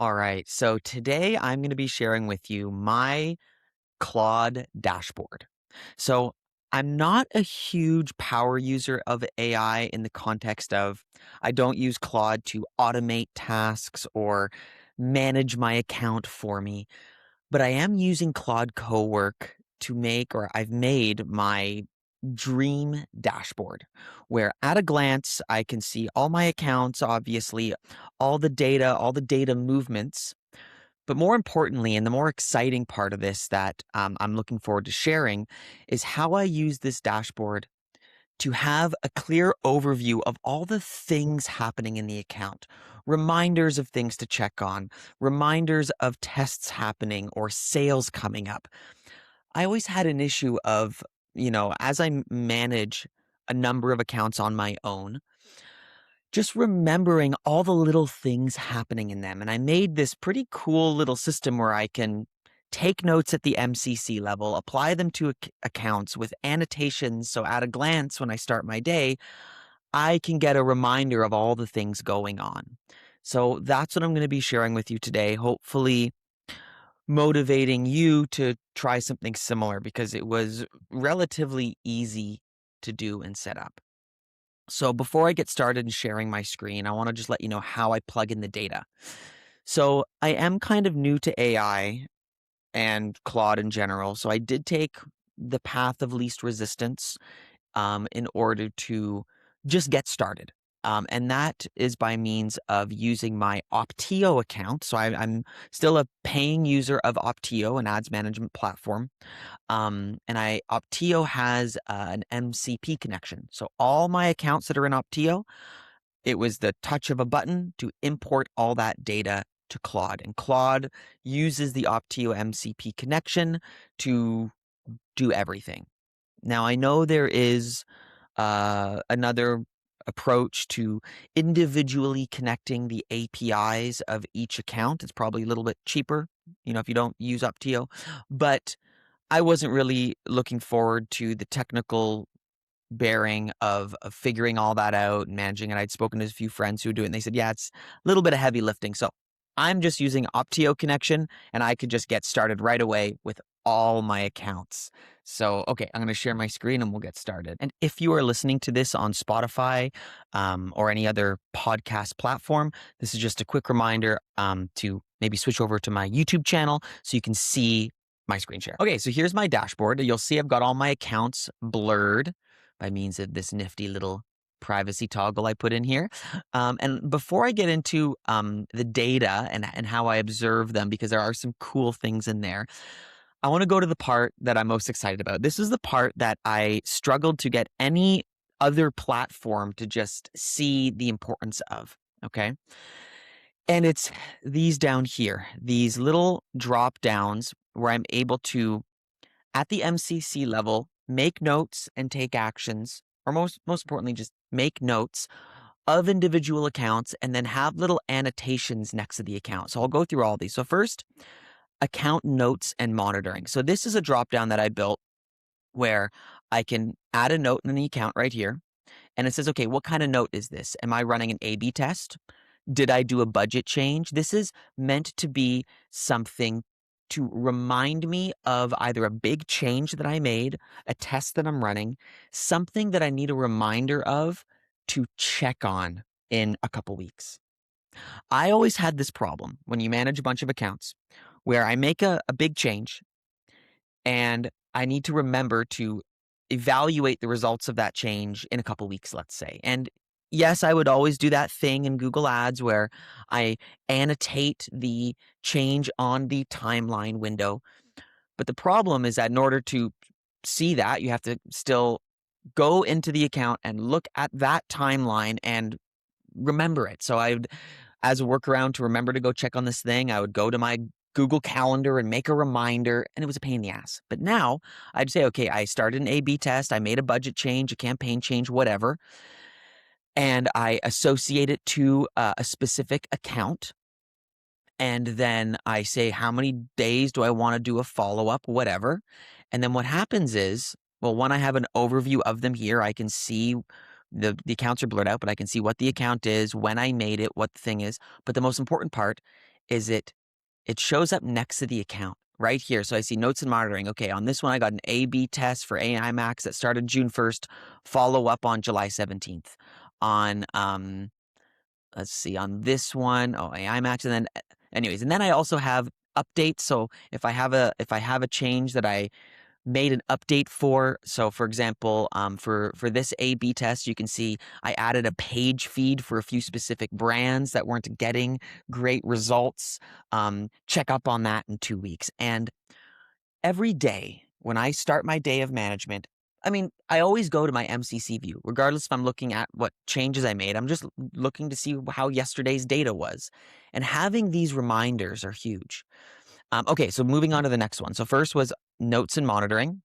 All right. So today I'm going to be sharing with you my Claude dashboard. So I'm not a huge power user of AI in the context of I don't use Claude to automate tasks or manage my account for me, but I am using Claude Cowork to make, or I've made my dream dashboard where at a glance I can see all my accounts, obviously, all the data movements. But more importantly, and the more exciting part of this that I'm looking forward to sharing is how I use this dashboard to have a clear overview of all the things happening in the account, reminders of things to check on, reminders of tests happening or sales coming up. I always had an issue of, as I manage a number of accounts on my own, just remembering all the little things happening in them. And I made this pretty cool little system where I can take notes at the MCC level, apply them to accounts with annotations. So at a glance, when I start my day, I can get a reminder of all the things going on. So that's what I'm going to be sharing with you today. Hopefully, motivating you to try something similar because it was relatively easy to do and set up. So before I get started in sharing my screen, I want to just let you know how I plug in the data. So I am kind of new to AI and Claude in general. So I did take the path of least resistance in order to just get started. And that is by means of using my Optio account. So I'm still a paying user of Optio, an ads management platform. Optio has an MCP connection. So all my accounts that are in Optio, it was the touch of a button to import all that data to Claude. And Claude uses the Optio MCP connection to do everything. Now, I know there is another approach to individually connecting the APIs of each account. It's probably a little bit cheaper, if you don't use Optio. But I wasn't really looking forward to the technical bearing of figuring all that out and managing it. I'd spoken to a few friends who do it, and they said, yeah, it's a little bit of heavy lifting. So I'm just using Optio connection, and I could just get started right away with all my accounts. So, okay, I'm going to share my screen and we'll get started. And if you are listening to this on Spotify or any other podcast platform, this is just a quick reminder to maybe switch over to my YouTube channel so you can see my screen share. Okay, so here's my dashboard. You'll see I've got all my accounts blurred by means of this nifty little privacy toggle I put in here. And before I get into the data and how I observe them, because there are some cool things in there, I want to go to the part that I'm most excited about. This is the part that I struggled to get any other platform to just see the importance of. Okay. And it's these down here, these little drop downs where I'm able to, at the MCC level, make notes and take actions, or most importantly, just make notes of individual accounts and then have little annotations next to the account. So I'll go through all these. So first, account notes and monitoring. So this is a drop down that I built where I can add a note in the account right here. And it says, okay, what kind of note is this? Am I running an A/B test? Did I do a budget change? This is meant to be something to remind me of either a big change that I made, a test that I'm running, something that I need a reminder of to check on in a couple weeks. I always had this problem when you manage a bunch of accounts where I make a big change and I need to remember to evaluate the results of that change in a couple weeks, let's say. And yes, I would always do that thing in Google Ads where I annotate the change on the timeline window. But the problem is that in order to see that, you have to still go into the account and look at that timeline and remember it. So I would, as a workaround to remember to go check on this thing, I would go to my Google Calendar and make a reminder, and it was a pain in the ass. But now I'd say, okay, I started an A/B test, I made a budget change, a campaign change, whatever, and I associate it to a specific account. And then I say, how many days do I want to do a follow up, whatever. And then what happens is, well, when I have an overview of them here, I can see the accounts are blurred out, but I can see what the account is, when I made it, what the thing is. But the most important part is it shows up next to the account right here. So I see notes and monitoring. Okay, on this one, I got an A/B test for AI Max that started June 1st, follow up on July 17th. On let's see, on this one, oh, AI Max, and then anyways, and then I also have updates. So if I have a change that I made an update for. So for example, for this A/B test, you can see I added a page feed for a few specific brands that weren't getting great results. Check up on that in 2 weeks. And every day when I start my day of management, I mean, I always go to my MCC view, regardless if I'm looking at what changes I made. I'm just looking to see how yesterday's data was. And having these reminders are huge. Okay, so moving on to the next one. So first was notes and monitoring.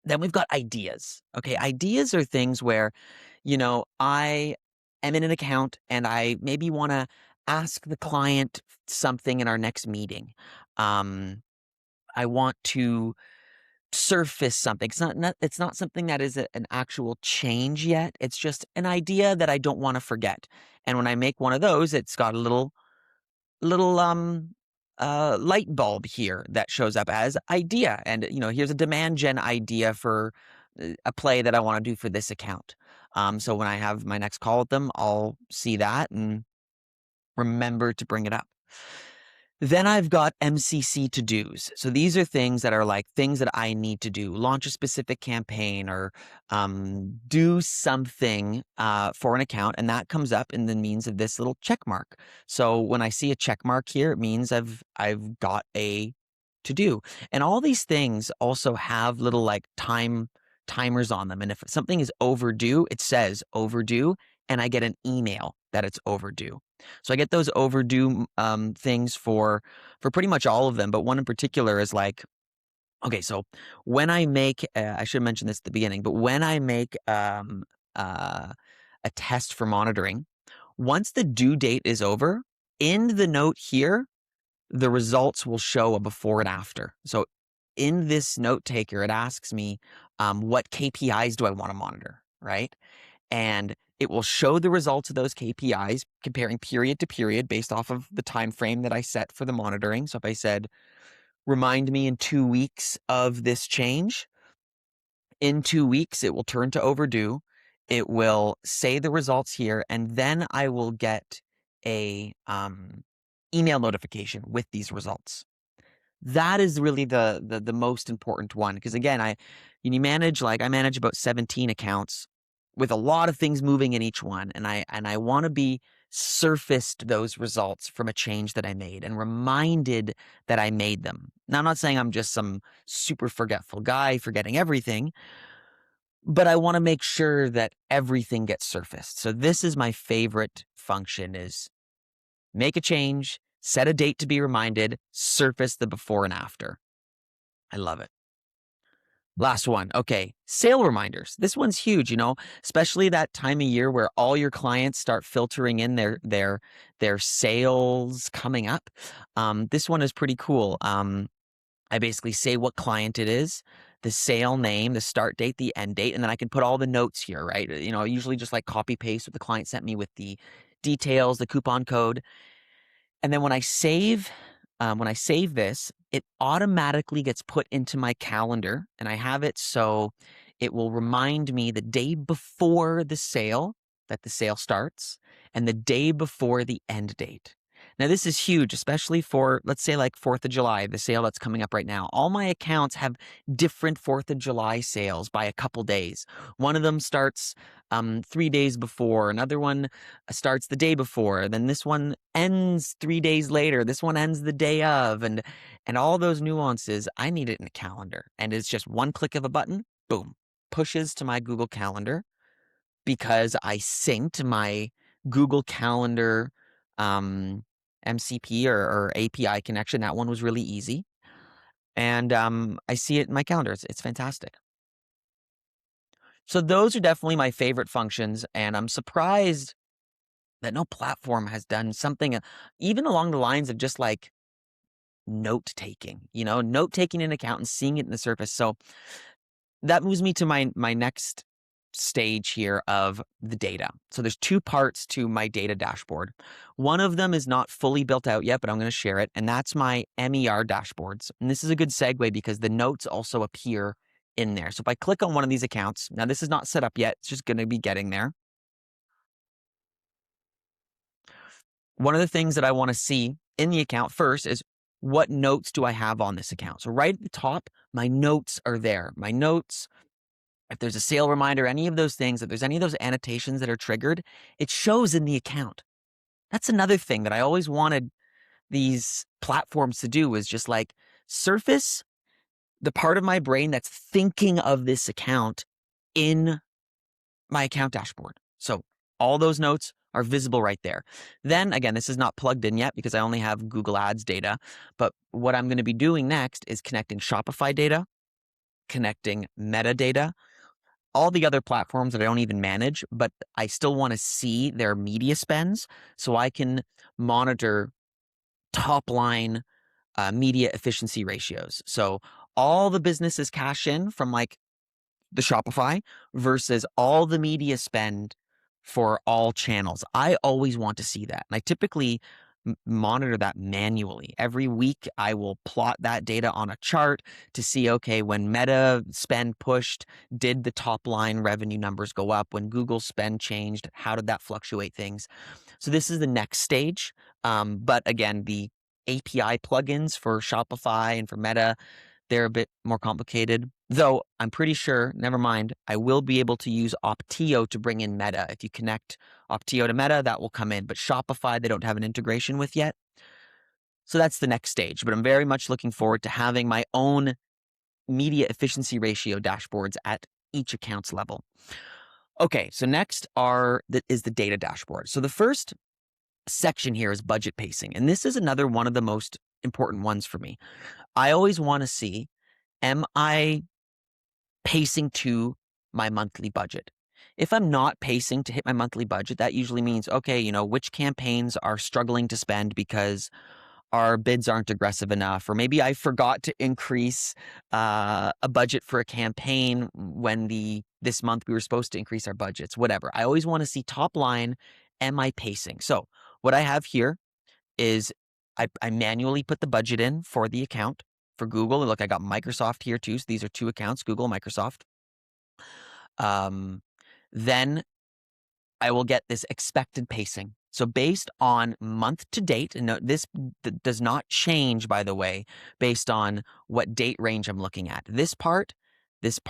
Then we've got ideas. Okay, ideas are things where, I am in an account and I maybe want to ask the client something in our next meeting. Um, I want to surface something. It's not something that is an actual change yet. It's just an idea that I don't want to forget. And when I make one of those, it's got a little light bulb here that shows up as idea. And here's a demand gen idea for a play that I want to do for this account. So when I have my next call with them, I'll see that and remember to bring it up. Then I've got MCC to-dos. So these are things that are like things that I need to do. Launch a specific campaign or do something for an account. And that comes up in the means of this little check mark. So when I see a check mark here, it means I've got a to-do. And all these things also have little like timers on them. And if something is overdue, it says overdue, and I get an email that it's overdue. So I get those overdue things for pretty much all of them, but one in particular is like, okay, so when I make, I should mention this at the beginning, but when I make a test for monitoring, once the due date is over, in the note here, the results will show a before and after. So in this note taker, it asks me, what KPIs do I want to monitor, right? And it will show the results of those KPIs comparing period to period based off of the time frame that I set for the monitoring. So if I said, remind me in 2 weeks of this change, in 2 weeks, it will turn to overdue. It will say the results here, and then I will get a email notification with these results. That is really the most important one, because again, I manage I manage about 17 accounts with a lot of things moving in each one, and I want to be surfaced those results from a change that I made and reminded that I made them. Now, I'm not saying I'm just some super forgetful guy forgetting everything, but I want to make sure that everything gets surfaced. So this is my favorite function: is make a change, set a date to be reminded, surface the before and after. I love it. Last one. Okay. Sale reminders. This one's huge, especially that time of year where all your clients start filtering in their sales coming up. This one is pretty cool. I basically say what client it is, the sale name, the start date, the end date, and then I can put all the notes here, right? I usually just copy paste what the client sent me with the details, the coupon code. And then when I save this, it automatically gets put into my calendar, and I have it so it will remind me the day before the sale that the sale starts and the day before the end date. Now, this is huge, especially for, let's say, 4th of July, the sale that's coming up right now. All my accounts have different 4th of July sales by a couple days. One of them starts 3 days before. Another one starts the day before. Then this one ends 3 days later. This one ends the day of. And all those nuances, I need it in a calendar. And it's just one click of a button, boom, pushes to my Google Calendar, because I synced my Google Calendar MCP or API connection. That one was really easy. And I see it in my calendar. It's fantastic. So those are definitely my favorite functions. And I'm surprised that no platform has done something even along the lines of just note taking, note taking in account and seeing it in the surface. So that moves me to my next stage here of the data. So there's two parts to my data dashboard. One of them is not fully built out yet, but I'm going to share it. And that's my MER dashboards. And this is a good segue because the notes also appear in there. So if I click on one of these accounts, now this is not set up yet. It's just going to be getting there. One of the things that I want to see in the account first is what notes do I have on this account? So right at the top, my notes are there. My notes, if there's a sale reminder, any of those things, if there's any of those annotations that are triggered, it shows in the account. That's another thing that I always wanted these platforms to do, is just like surface the part of my brain that's thinking of this account in my account dashboard. So all those notes are visible right there. Then again, this is not plugged in yet because I only have Google Ads data. But what I'm going to be doing next is connecting Shopify data, connecting metadata, all the other platforms that I don't even manage, but I still want to see their media spends so I can monitor top line media efficiency ratios. So all the businesses cash in from like the Shopify versus all the media spend for all channels. I always want to see that. And I typically monitor that manually. Every week, I will plot that data on a chart to see, okay, when Meta spend pushed, did the top line revenue numbers go up? When Google spend changed, how did that fluctuate things? So this is the next stage. But again, the API plugins for Shopify and for Meta, they're a bit more complicated, though I'm pretty sure, never mind, I will be able to use Optio to bring in Meta. If you connect Optio to Meta, that will come in, but Shopify, they don't have an integration with yet. So that's the next stage, but I'm very much looking forward to having my own media efficiency ratio dashboards at each account's level. Okay, so next is the data dashboard. So the first section here is budget pacing, and this is another one of the most important ones for me. I always want to see, am I pacing to my monthly budget? If I'm not pacing to hit my monthly budget, that usually means, okay, which campaigns are struggling to spend because our bids aren't aggressive enough, or maybe I forgot to increase a budget for a campaign when this month we were supposed to increase our budgets, whatever. I always want to see top line, am I pacing? So what I have here is I manually put the budget in for the account for Google. Look, I got Microsoft here too. So these are two accounts, Google, Microsoft. Then I will get this expected pacing. So based on month to date, and this does not change, by the way, based on what date range I'm looking at. This part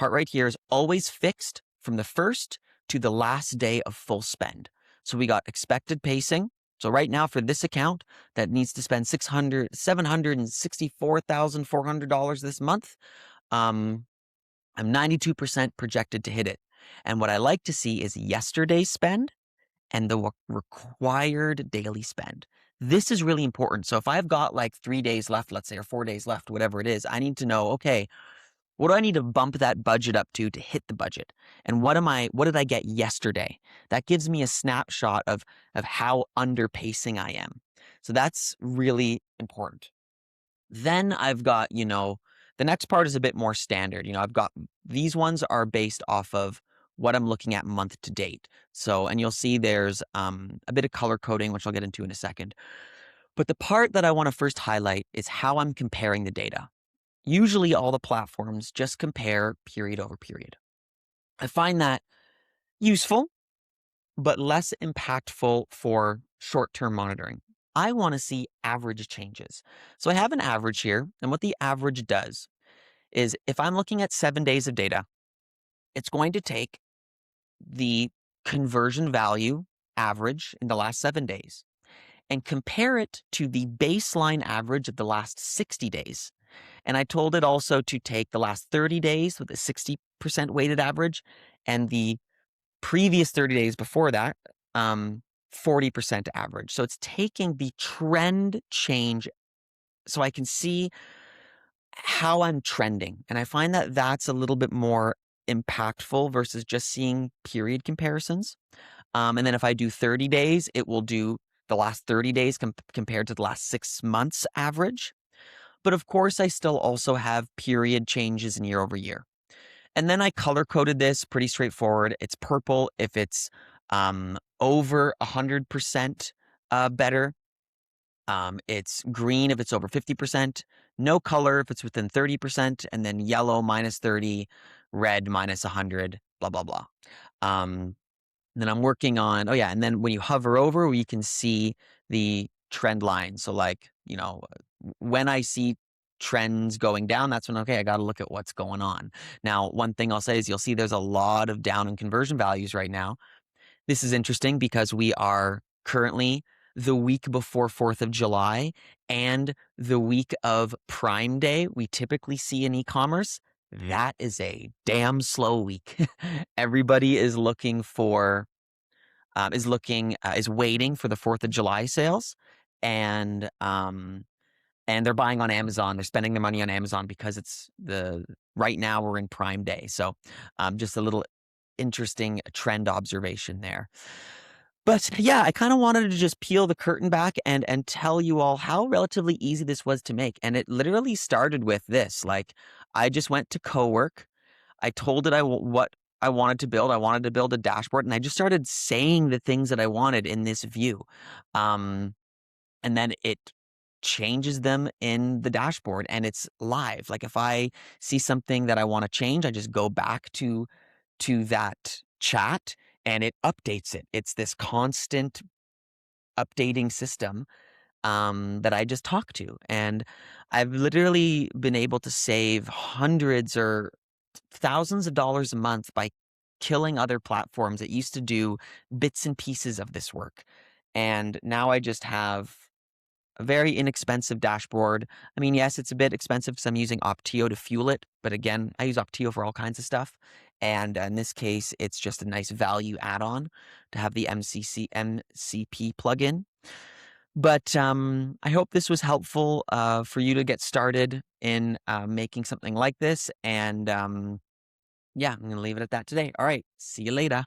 right here is always fixed from the first to the last day of full spend. So we got expected pacing. So right now for this account that needs to spend $764,400 this month, I'm 92% projected to hit it. And what I like to see is yesterday's spend and the required daily spend. This is really important. So if I've got like 3 days left, let's say, or 4 days left, whatever it is, I need to know, okay, what do I need to bump that budget up to hit the budget? And what did I get yesterday? That gives me a snapshot of how under pacing I am. So that's really important. Then I've got, the next part is a bit more standard. I've got, these ones are based off of what I'm looking at month to date. So, and you'll see there's a bit of color coding, which I'll get into in a second. But the part that I want to first highlight is how I'm comparing the data. Usually all the platforms just compare period over period. I find that useful, but less impactful for short-term monitoring. I want to see average changes. So I have an average here, and what the average does is if I'm looking at 7 days of data, it's going to take the conversion value average in the last 7 days and compare it to the baseline average of the last 60 days. And I told it also to take the last 30 days with a 60% weighted average and the previous 30 days before that, 40% average. So it's taking the trend change so I can see how I'm trending. And I find that that's a little bit more impactful versus just seeing period comparisons. And then if I do 30 days, it will do the last 30 days compared to the last 6 months average. But of course, I still also have period changes in year over year. And then I color coded this, pretty straightforward. It's purple if it's over 100% better. It's green if it's over 50%, no color if it's within 30%, and then yellow -30, red -100, blah, blah, blah. Then I'm working on, oh yeah, and then when you hover over, you can see the trend line. So like, when I see trends going down, that's when, okay, I got to look at what's going on. Now, one thing I'll say is you'll see there's a lot of down in conversion values right now. This is interesting because we are currently the week before 4th of July and the week of Prime Day. We typically see in e-commerce. That is a damn slow week. Everybody is looking for is waiting for the 4th of July sales, and they're buying on Amazon. They're spending their money on Amazon because it's right now we're in Prime Day. So just a little interesting trend observation there. But yeah, I kind of wanted to just peel the curtain back and tell you all how relatively easy this was to make. And it literally started with this. Like, I just went to Cowork. I told it what I wanted to build. I wanted to build a dashboard, and I just started saying the things that I wanted in this view. And then it changes them in the dashboard, and it's live. Like, if I see something that I want to change, I just go back to that chat and it updates it. It's this constant updating system that I just talk to. And I've literally been able to save hundreds or thousands of dollars a month by killing other platforms that used to do bits and pieces of this work. And now I just have a very inexpensive dashboard. I mean, yes, it's a bit expensive because I'm using Optio to fuel it. But again, I use Optio for all kinds of stuff. And in this case, it's just a nice value add-on to have the MCP plugin. But I hope this was helpful for you to get started in making something like this. And yeah, I'm going to leave it at that today. All right. See you later.